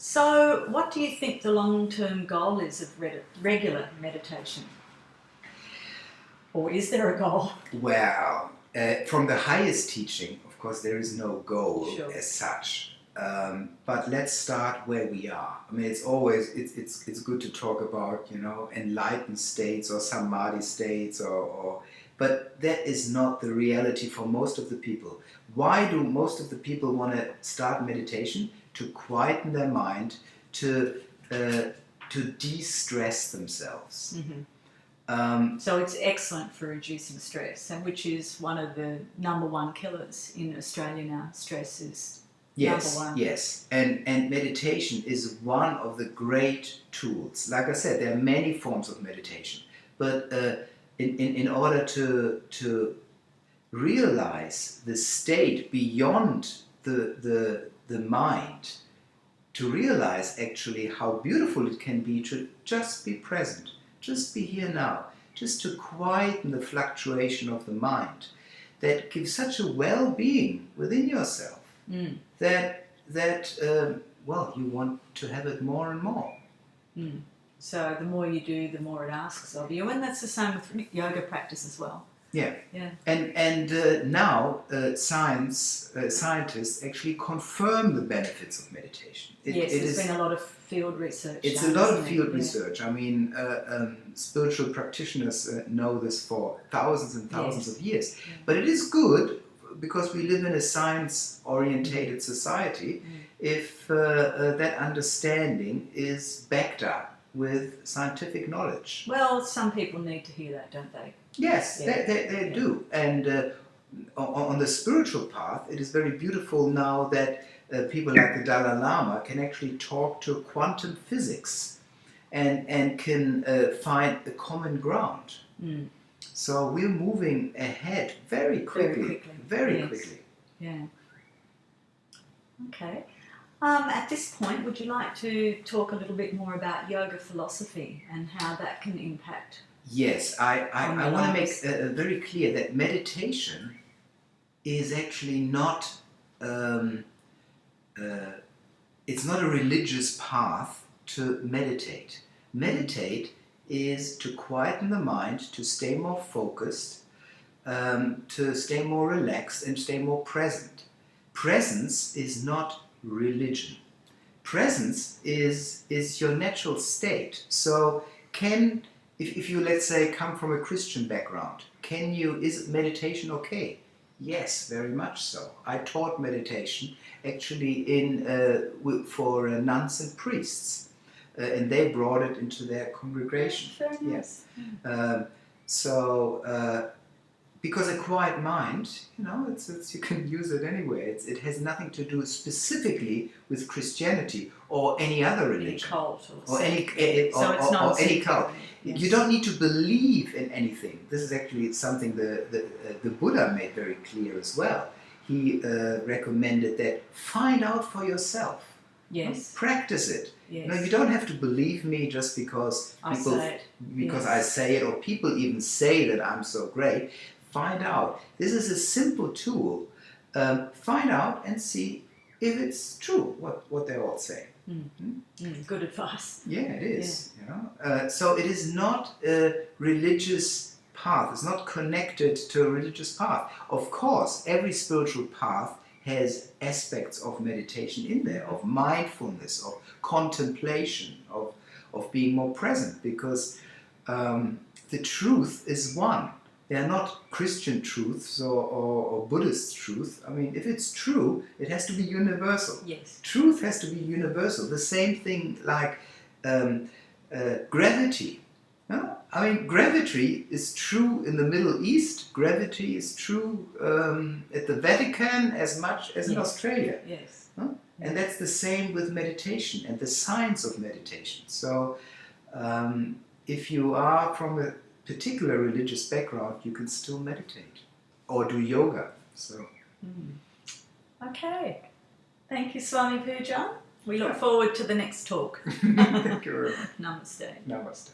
So, what do you think the long-term goal is of regular meditation? Or is there a goal? Well, from the highest teaching, of course, there is no goal Sure. as such. But let's start where we are. I mean, it's good to talk about, enlightened states or samadhi states, but that is not the reality for most of the people. Why do most of the people want to start meditation? To quieten their mind, to de-stress themselves. Mm-hmm. So it's excellent for reducing stress, and which is one of the number one killers in Australia now. Stress is number one. Yes, and meditation is one of the great tools. Like I said, there are many forms of meditation, but in order to realize the state beyond the mind, to realize actually how beautiful it can be to just be present, just be here now, just to quieten the fluctuation of the mind, that gives such a well-being within yourself that you want to have it more and more. So the more you do, the more it asks of you, and that's the same with yoga practice as well. Yeah. And now scientists actually confirm the benefits of meditation. There's been a lot of field research. It's a lot of field research. I mean, spiritual practitioners know this for thousands and thousands of years. Yeah. But it is good, because we live in a science-orientated society, if that understanding is backed up with scientific knowledge. Well, some people need to hear that, don't they? Yes, they do. And on the spiritual path, it is very beautiful now that people like the Dalai Lama can actually talk to quantum physics and can find a common ground. So we're moving ahead very quickly. Very quickly. Yeah. Okay. At this point, would you like to talk a little bit more about yoga philosophy and how that can impact? Yes, I want to make very clear that meditation is actually not, it's not a religious path to meditate. Meditate is to quieten the mind, to stay more focused, to stay more relaxed and stay more present. Presence is not religion. Presence is your natural state. So if you, let's say, come from a Christian background, is meditation okay? Yes, very much so. I taught meditation actually for nuns and priests, and they brought it into their congregation. Very nice. Because a quiet mind, you can use it anywhere. It has nothing to do specifically with Christianity or any other religion. Any cult. Yes. You don't need to believe in anything. This is actually something the Buddha made very clear as well. He recommended that find out for yourself. Yes. Practice it. Yes. You don't have to believe me just because I say it, or people even say that I'm so great. Find out. This is a simple tool. Find out and see if it's true what they all say. Good advice. Yeah, it is. Yeah. So it is not a religious path. It's not connected to a religious path. Of course, every spiritual path has aspects of meditation in there, of mindfulness, of contemplation, of being more present, because the truth is one. They are not Christian truths or Buddhist truth. I mean, if it's true, it has to be universal. Yes. Truth has to be universal. The same thing like gravity. No? I mean, gravity is true in the Middle East. Gravity is true at the Vatican as much as in Australia. Yes. No? And that's the same with meditation and the science of meditation. So if you are from a particular religious background, you can still meditate or do yoga. So. Okay. Thank you, Swami Pujan. We look forward to the next talk. Thank you very much. Namaste. Namaste.